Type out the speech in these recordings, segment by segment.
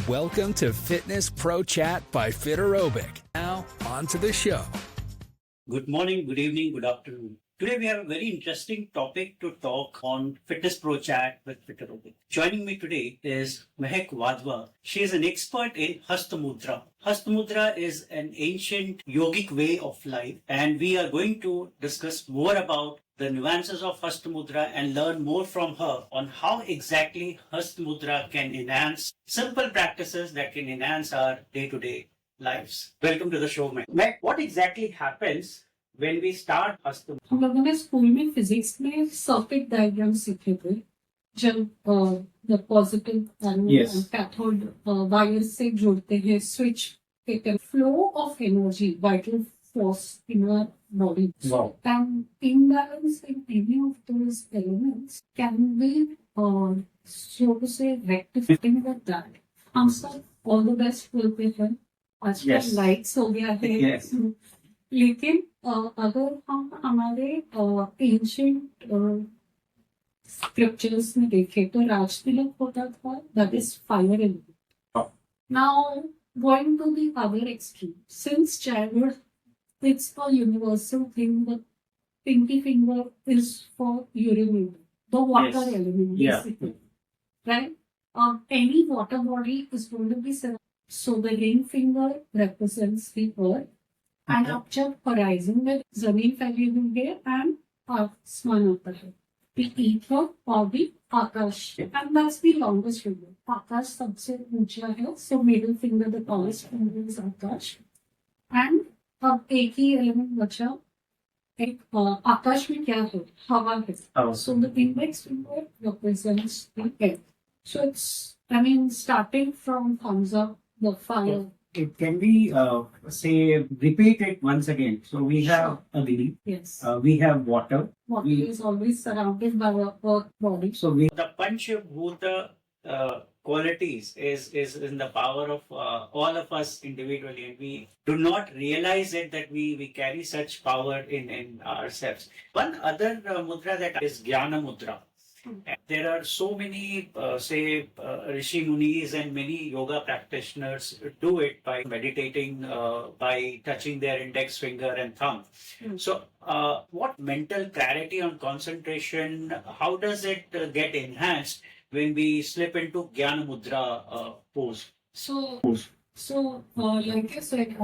Welcome to Fitness Pro Chat by Fiterobic. Now, on to the show. Good morning, good evening, good afternoon. Today we have a very interesting topic to talk on Fitness Pro Chat with Fiterobic. Joining me today is Mehek Wadhwa. She is an expert in Hasta Mudra. Hasta Mudra is an ancient yogic way of life, and we are going to discuss more about the nuances of Hasta Mudra and learn more from her on how exactly Hasta Mudra can enhance simple practices that can enhance our day-to-day lives. Welcome to the show, Mehek. What exactly happens when we start Hasta Mudra? हम लोगों ने school में physics में circuit diagram सीखे थे जब the positive and cathode wire से जोड़ते हैं स्विच के flow of energy vital force in our body. Wow. And imbalance in any of those elements can be, so to say, rectifying with that. हम सब all the best बोलते हैं. आजकल lights हो गया है. लेकिन अगर हम हमारे एंशिएंट स्क्रिप्चर्स में देखें तो राजतिलक होता था, that is fire element. Now going to the other extreme, since childhood it's a universal thing. The pinky finger is for urinating, the water element, basically. Right? Any water body is going to be set. So the ring finger represents the earth. And अब जब horizon में जमीन फैली हुई है and आसमान आता है, the ether or the Akash, and that's the longest finger. आकाश सबसे ऊंचा है, so middle finger, the tallest finger is Akash. And अब एक ही एलिमेंट बचा, एक आकाश में क्या है, हवा है. So the index finger represents the air. So it's, I mean, starting from thumbs up, the fire. It can be, say, repeat it once again. So we have a leaf. Yes. We have water. Water is always surrounded by our earth body. So we The Panchabhuta qualities is in the power of all of us individually, and we do not realize it that we carry such power in ourselves. One other mudra that is Gyan Mudra. And there are so many, Rishi Munis and many yoga practitioners do it by meditating, by touching their index finger and thumb. So, what mental clarity and concentration, how does it get enhanced when we slip into Gyan Mudra pose? So, like I said,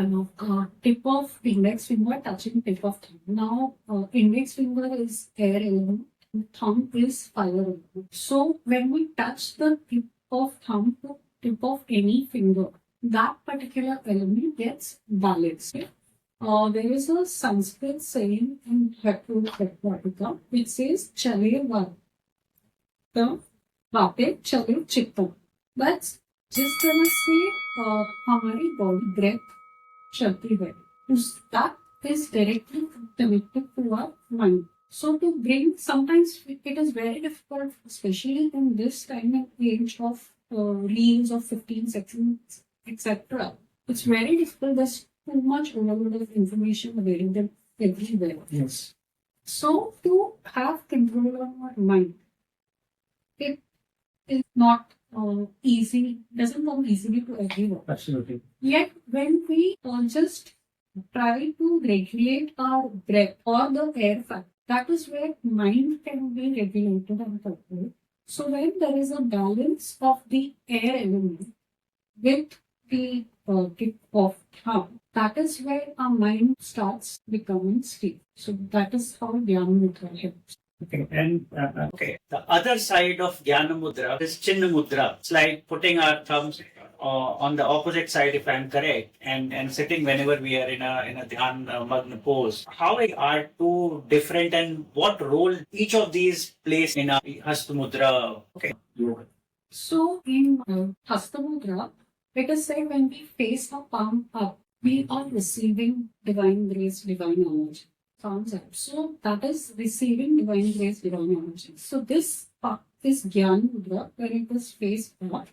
tip of index finger touching tip of thumb. Now, index finger is air element. Thumb is fire element. So when we touch the tip of thumb to tip of any finger, that particular element gets balanced. There is a Sanskrit saying in Hekwatika which says "Chale Vate Chale Chitta." That's जिस तरह से हमारी body breath चलती है, that is directly connected to our mind. So to bring, sometimes it is very difficult, especially in this time and age of reels of 15 seconds, etc. It's very difficult. There's too much overload of information available everywhere. yes. So to have control on our mind, it is not easy, doesn't come easily to everyone. Absolutely. Yet when we just try to regulate our breath or the air factor, that is where mind can be regulated and controlled. So when there is a balance of the air element with the tip of thumb, that is where our mind starts becoming stable. So that is how Gyan Mudra helps. Okay. And The other side of Gyan Mudra is Chinna Mudra. It's like putting our thumbs on the opposite side, if I'm correct, and sitting whenever we are in a Dhyan Magna pose. How are two different, and what role each of these plays in our Hasta Mudra? Okay. So in Hasta Mudra, let us say when we face our palm up, we are receiving divine grace, divine energy. Palms up. So that is receiving divine grace, divine energy. So this part is Gyan Mudra, where it is face up.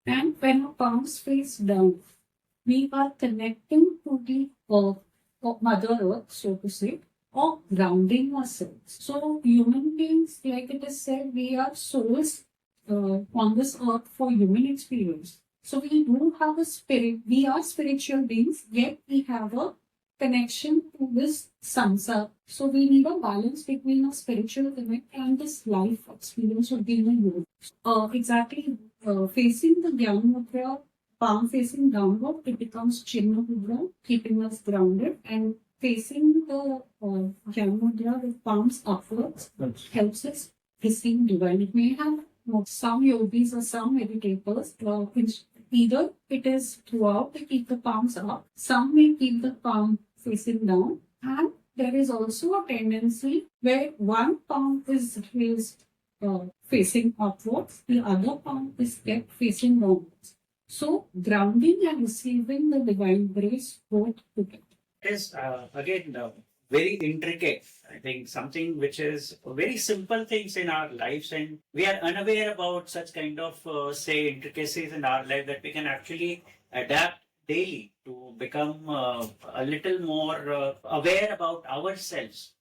And when our palms face down, we are connecting to the Mother Earth, so to say, or grounding ourselves. So human beings, like it is said, we are souls on this earth for human experience. So we do have a spirit. We are spiritual beings, yet we have a connection to this samsara. So we need a balance between a spiritual connect and this life experience of being a yogi. Exactly. Facing the Gyan Mudra, palm facing downward, it becomes Chinna Mudra, keeping us grounded, and facing the Gyan Mudra with palms upwards helps us receive divine. It may have some yogis or some meditators, either it is throughout they keep the palms up, some may keep the palm facing down, and there is also a tendency where one palm is raised facing upwards, the other palm is kept facing downwards. So grounding and receiving the divine grace both together. It is again very intricate. I think something which is very simple things in our lives, and we are unaware about such kind of say intricacies in our life that we can actually adapt daily to become a little more aware about ourselves.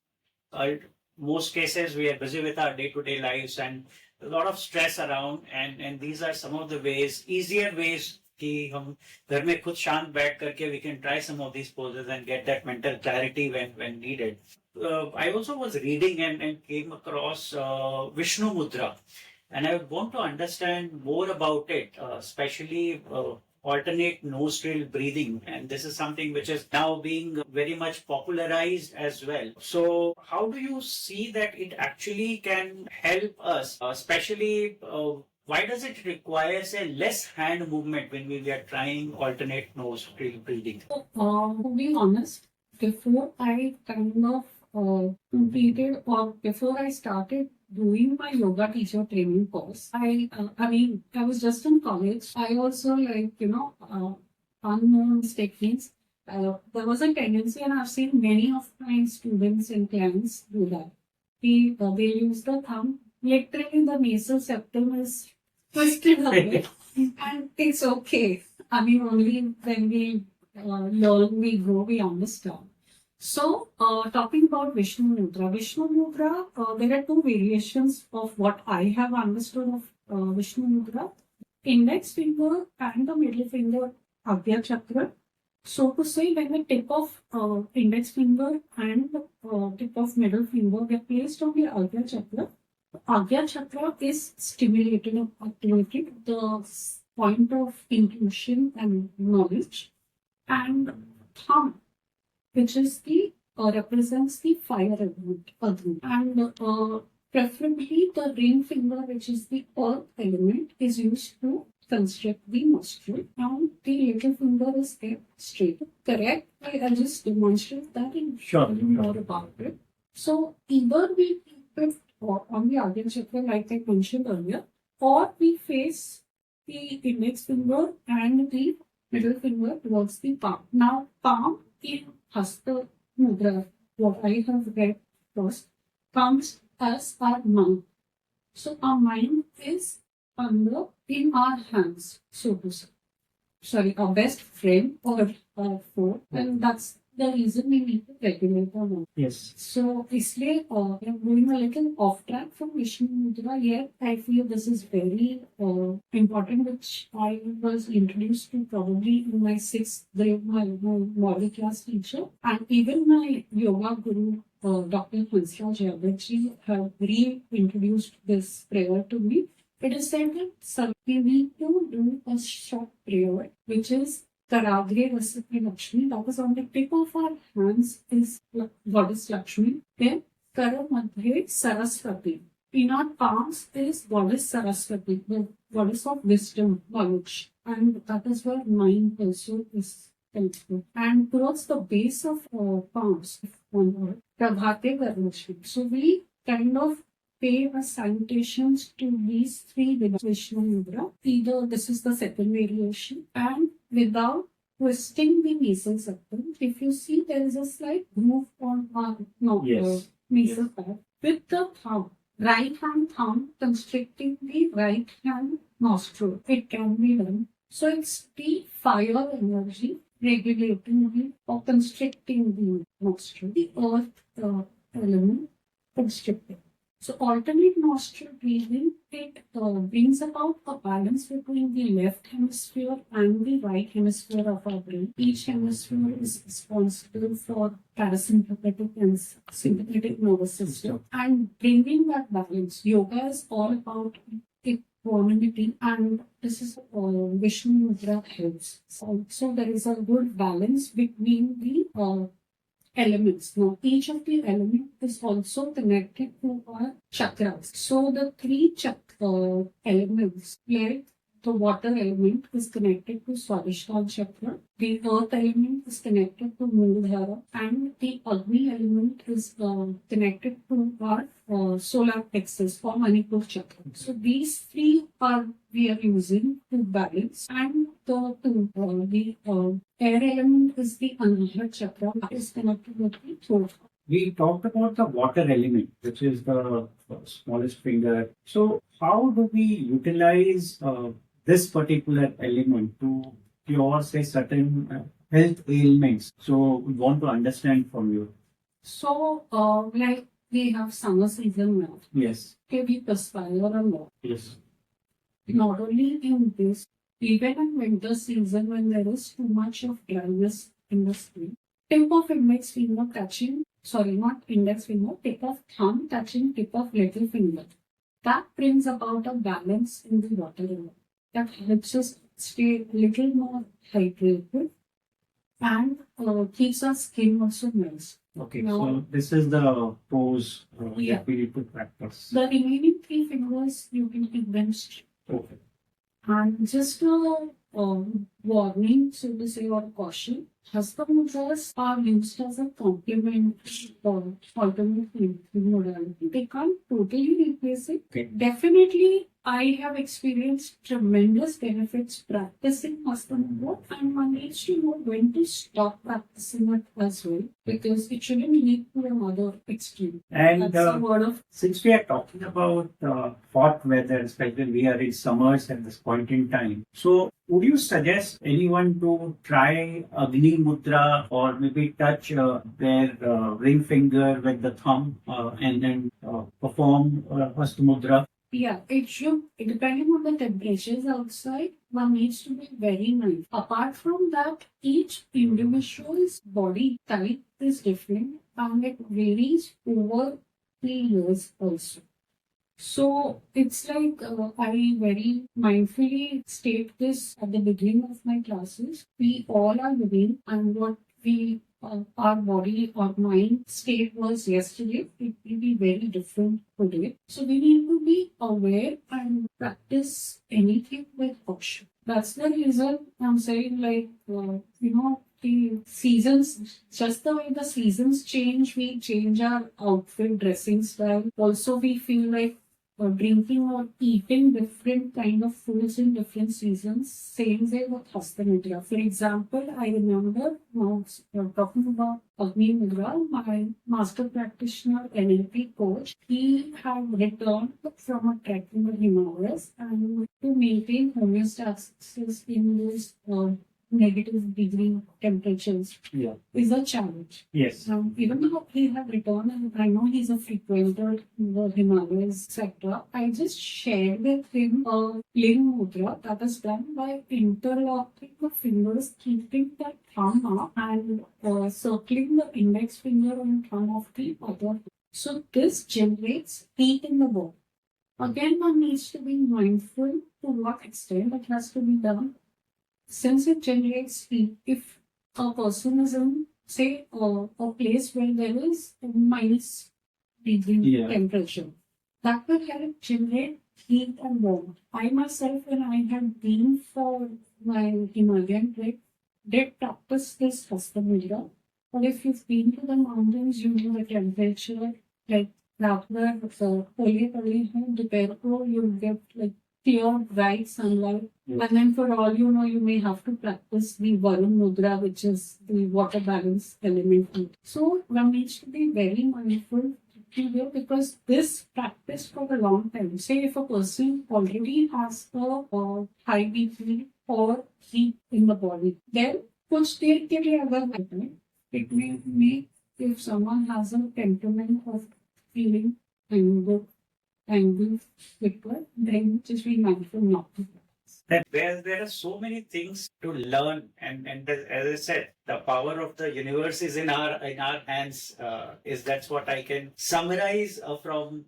Most cases we are busy with our day-to-day lives and a lot of stress around, and these are some of the ways, easier ways कि हम घर में खुद शांत बैठ करके we can try some of these poses and get that mental clarity when needed. I also was reading and came across Vishnu Mudra, and I want to understand more about it, especially alternate nostril breathing, and this is something which is now being very much popularized as well. So how do you see that it actually can help us, especially why does it require say less hand movement when we are trying alternate nostril breathing? To be honest, before I kind of completed or before I started doing my yoga teacher training course, I was just in college. I also unknown techniques. There was a tendency, and I've seen many of my students and clients do that. They use the thumb. Literally, the nasal septum is twisted away, and it's okay. Only when we learn, we grow, we understand. So, talking about Vishnu Mudra. Vishnu Mudra, there are two variations of what I have understood of Vishnu Mudra. Index finger and the middle finger, Agya Chakra. So to say, when the tip of index finger and tip of middle finger get placed on the Agya Chakra, Agya Chakra is stimulated or activated, the point of intuition and knowledge, and thumb, which is the represents the fire element, and preferably the ring finger, which is the earth element, is used to construct the nostril. Now the little finger is kept straight. Correct? I'll just demonstrate that and tell you more about it. So either we keep it on the Agya Chakra, like I mentioned earlier, or we face the index finger and the middle finger towards the palm. Now, palm in Hasta Mudra, what I have read first, comes as our mind. So, our mind is in our hands, so to say. Sorry, our best friend or our foe, and that's the reason we need to regulate our mind. Yes. So, इसलिए I'm going a little off track from Vishnu Mudra, yet I feel this is very important, which I was introduced to probably in my 6th grade, my model class teacher, and even my yoga guru, Dr. Hansraj Yadav, have reintroduced this prayer to me. It is said that we need to do a short prayer, which is Karagre Rasati Lakshmi, that is on the tip of our hands is Goddess Lakshmi. Then Kara Madhye Saraswati. In our palms is Goddess Saraswati, the goddess of wisdom, knowledge. And that is where mind also is helpful. And towards the base of palms, if one word, Prabhate Varun. So we kind of pay our salutations to these three with Vishnu Mudra. Either this is the second variation, and without twisting the nasal septum, if you see there is a slight groove on our nasal pad with the thumb, right hand thumb constricting the right hand nostril. It can be done. So it's the fire energy regulating the or constricting the nostril, the earth element constricting. So alternate nostril breathing, it brings about a balance between the left hemisphere and the right hemisphere of our brain. Each hemisphere is responsible for parasympathetic and sympathetic nervous system, and bringing that balance. Yoga is all about equanimity, and this is Vishnu Mudra helps. So there is a good balance between the elements. Now, each of the elements is also connected to our chakras. So the three elements, like the water element is connected to Swadhisthana chakra, the earth element is connected to Muladhara, and the Agni element is connected to our solar plexus or Manipur chakra. So these three are we are using to balance, and the air element is the Anahata chakra that is connected with the throat. We talked about the water element, which is the smallest finger. So how do we utilize this particular element to cure, say, certain health ailments? So we want to understand from you. So, like we have summer season now. Yes. Okay, we perspire a lot. Yes. Not only in this, even in winter season when there is too much of dryness in the skin, tip of index finger touching, not index finger, tip of thumb touching tip of little finger. That brings about a balance in the water level. That helps us stay a little more hydrated and keeps our skin also moist. Okay, Now, so this is the pose Yeah. that we need to practice. the remaining three fingers you can keep them straight. Okay. And just a warning, so to say, or caution, HastaMudras are used as a complement for alternate modality. They can't totally replace it. Okay. Definitely, I have experienced tremendous benefits practicing HastaMudra, and one needs to know when to stop practicing it as well, because it shouldn't lead to another extreme. And That's the word of since we are talking about hot weather, especially we are in summers at this point in time, so would you suggest anyone to try Agni Mudra or maybe touch their ring finger with the thumb and then perform Hasta Mudra? Yeah, it should, depending on the temperatures outside, one needs to be very mindful. Apart from that, each individual's body type is different and it varies over the years also. So it's like I very mindfully state this at the beginning of my classes. We all are living, and what we our body or mind state was yesterday, it will be very different today. So we need to be aware and practice anything with caution. That's the reason I'm saying, like, the seasons, just the way the seasons change, we change our outfit, dressing style. Also, we feel like drinking or eating different kind of foods in different seasons. Same way with Hasta Mudra. For example, I remember now talking about Agni Mudra, my master practitioner NLP coach, he had returned from a trek in the Himalayas, and to maintain homeostasis in those negative degree temperatures is a challenge. Yes. Even though he had returned, and I know he's a frequenter in the Himalayas sector, I just shared with him a Gyan Mudra that is done by interlocking the fingers, keeping the thumb up and circling the index finger and thumb of the other. So this generates heat in the body. Again, one needs to be mindful to what extent it has to be done. Since it generates heat, if a person is in, say, a place where there is minus degree temperature, that will help generate heat and warmth. I myself, when I had been for my Himalayan trip, did practice this Hasta Mudra. But if you've been to the mountains, you know the temperature, like rather you get like clear, bright sunlight. Yes. And then for all you know, you may have to practice the Varun Mudra, which is the water balance element. So one needs to be very mindful here, because this practice for a long time. Say if a person already has a high BP or heat in the body, then कुछ देर के लिए अगर happen, it may make, if someone has a temperament of feeling anger angry quicker, then just be mindful not to. That there are so many things to learn, and as I said, the power of the universe is in our hands. Is that's what I can summarize from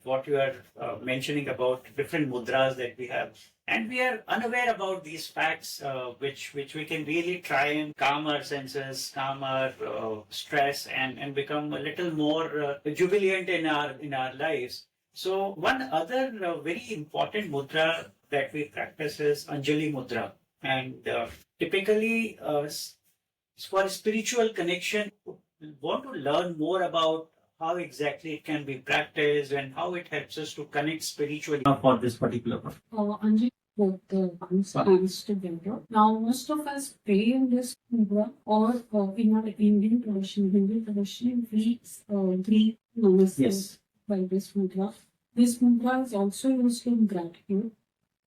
what you are mentioning about different mudras that we have, and we are unaware about these facts, which we can really try and calm our senses, calm our stress, and become a little more jubilant in our lives. So one other very important mudra that we practice is Anjali Mudra. And typically, for spiritual connection, we want to learn more about how exactly it can be practiced and how it helps us to connect spiritually. For this particular one. Anjali, both the hands together. Now, most of us pray in this mudra, or in our Indian tradition, Hindu tradition, we greet namaste by this mudra. This mudra is also used in gratitude.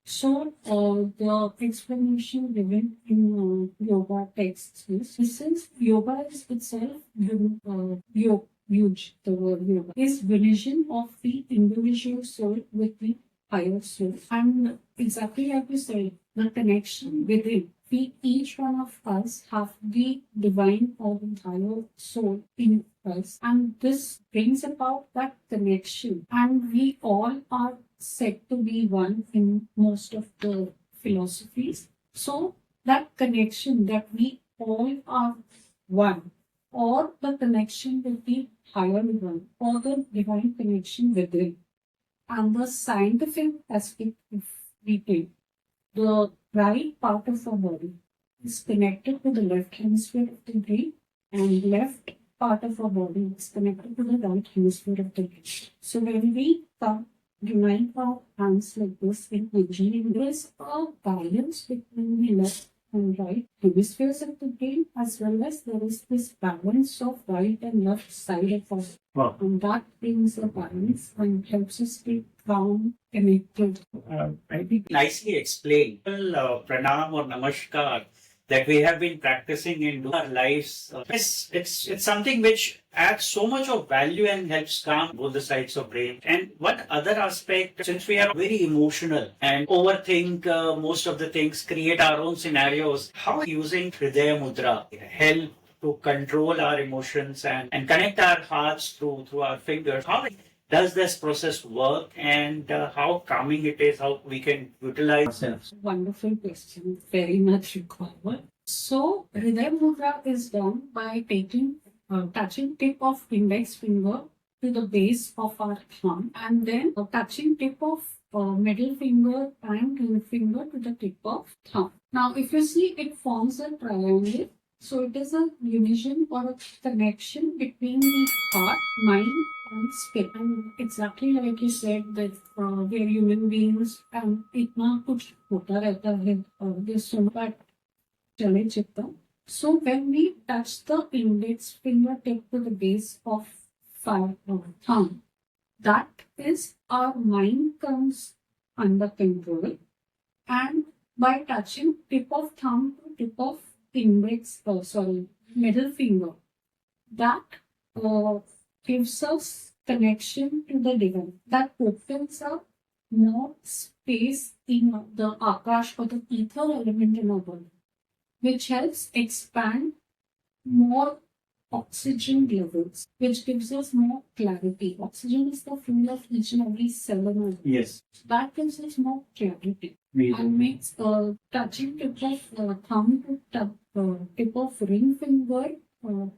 So, the explanation given in yoga texts is, since yoga is itself huge, the word yoga, is vision of the individual soul with the higher soul. And exactly like you said, the connection within. We, each one of us, have the divine or the higher soul in us. And this brings about that connection. And we all are said to be one in most of the philosophies. So that connection that we all are one, or the connection with the higher one, or the divine connection within. And the scientific aspect, if we take, the right part of our body is connected to the left hemisphere of the brain, and left part of our body is connected to the right hemisphere of the brain. So when we unite our hands like this in Anjali, there is a balance between the left and right hemispheres of the brain, as well as there is this balance of right and left side of us. Wow. And that brings a balance and helps us stay calm, connected. I think Nicely explained. Pranam or Namaskar that we have been practicing in our lives. It's something which adds so much of value and helps calm both the sides of brain. And one other aspect, since we are very emotional and overthink most of the things, create our own scenarios, how using Vidya Mudra help to control our emotions and connect our hearts through our fingers? How does this process work, and how calming it is, how we can utilize ourselves. Wonderful question, very much required. So, Hridaya Mudra is done by taking, touching tip of index finger to the base of our thumb, and then touching tip of middle finger and ring finger to the tip of thumb. Now, if you see, it forms a triangle. So it is a unison or a connection between the heart, mind, and spirit. And exactly like you said that we are human beings and itna kuch hota rehta hai, this so but chale chitta. So when we touch the index fingertip to the base of thumb, that is our mind comes under control, and by touching tip of thumb to tip of middle finger, that gives us connection to the divine. That opens up more space in the akash or the ether element in our body, which helps expand more oxygen levels, which gives us more clarity. Oxygen is the fuel of each and every cell in our body. Yes. That gives us more clarity. Amazing. And makes touching tip of thumb to tip of ring finger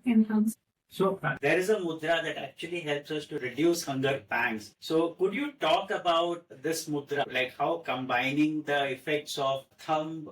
enhance. So there is a mudra that actually helps us to reduce hunger pangs. So could you talk about this mudra, like how combining the effects of thumb,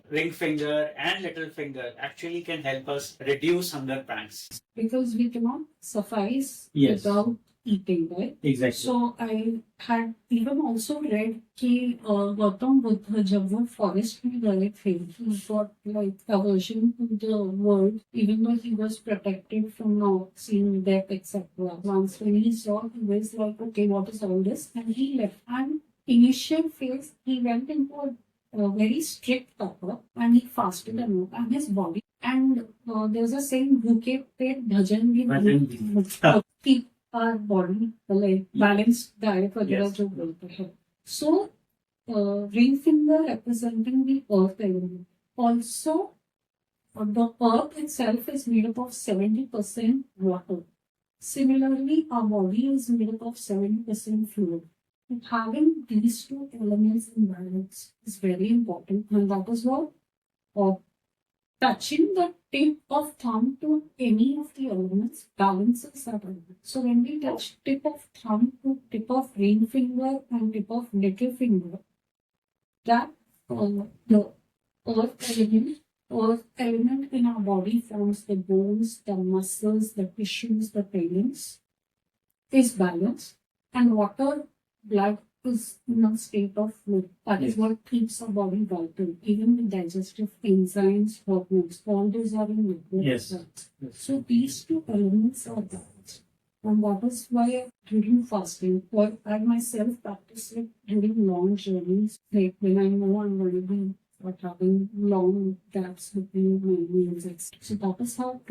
ring finger and little finger actually can help us reduce hunger pangs? Because we cannot suffice Yes. without eating, right? exactly. So I had even also read कि Gautam Buddha जब वो forest में गए थे, he got like aversion to the world, even though he was protected from not seeing death, etc. Once when he saw, he was like, okay, what is all this? And he left. And initial phase, he went into a very strict tappa and he fasted a lot, and his body. And there's a saying, भूखे पेट भजन भी नहीं. भजन भी. He our body, like balanced diet वगैरह Yes. जो बोलते हैं. So, ring finger representing the earth element. Also, the earth itself is made up of 70% water. Similarly, our body is made up of 70% fluid. And having these two elements in balance is very important, and that is what touching the tip of thumb to any of the elements balances that element. So when we touch tip of thumb to tip of ring finger and tip of little finger, that the earth element in our body forms the bones, the muscles, the tissues, the tailings, is balanced, and water, blood is in a state of fluid. That is Yes. what keeps our body vital. Even the digestive enzymes, hormones, all those are in liquid. Yes. states. Yes. So these two elements are balanced. And that is why during fasting, or I myself practice it during long journeys, like when I know I'm going to be having long gaps between my meals, etc. So that is how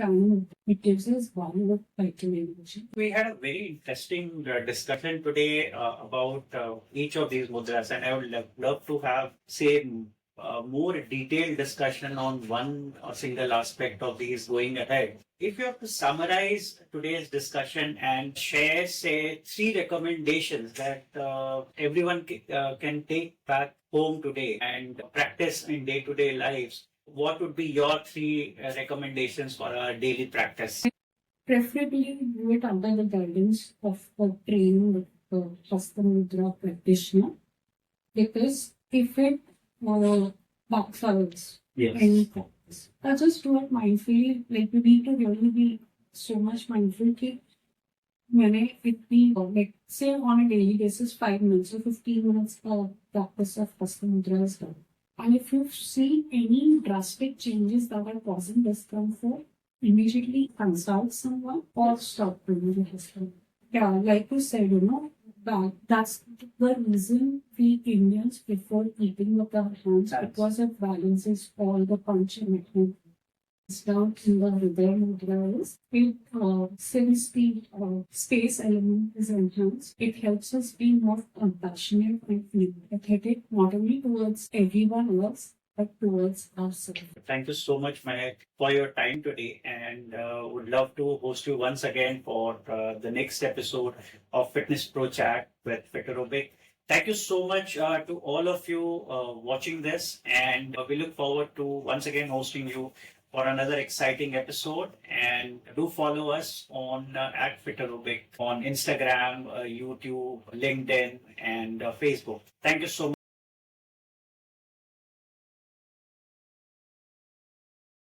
it gives us value of vital energy. We had a very interesting discussion today about each of these mudras, and I would love to have, say, more detailed discussion on one single aspect of these going ahead. If you have to summarize today's discussion and share, say, 3 recommendations that everyone can take back home today and practice in day-to-day lives, what would be your 3 recommendations for our daily practice? Preferably do it under the guidance of a trained Hasta Mudra practitioner, because if it backfires Yes. any practice, I just do it mindfully. Like you need to really be so much mindful that when it be like say on a daily basis 5 minutes or 15 minutes of practice of Hasta Mudra is done. And if you see any drastic changes that are causing discomfort, immediately consult someone or stop doing the Hasta. Yeah, like you said, that's the reason we Indians prefer eating with our hands, That's- because it balances all the punch and mechanisms down in the Vidya Mudra is. Since the space element is enhanced, it helps us be more compassionate and empathetic, not only towards everyone else, but towards ourselves. Thank you so much, Mehek, for your time today, and would love to host you once again for the next episode of Fitness Pro Chat with Fiterobic. Thank you so much to all of you watching this, and we look forward to once again hosting you for another exciting episode. And do follow us on at Fiterobic on Instagram, YouTube, LinkedIn, and Facebook. Thank you so much.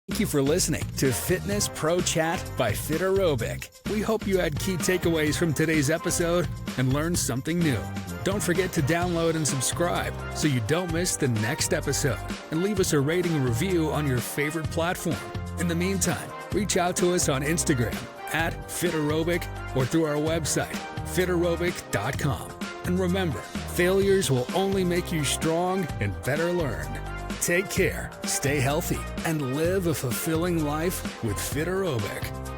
Thank you for listening to Fitness Pro Chat by Fiterobic. We hope you had key takeaways from today's episode and learned something new. Don't forget to download and subscribe so you don't miss the next episode. And leave us a rating and review on your favorite platform. In the meantime, reach out to us on Instagram at Fiterobic or through our website, fiterobic.com. And remember, failures will only make you strong and better learned. Take care, stay healthy, and live a fulfilling life with Fiterobic.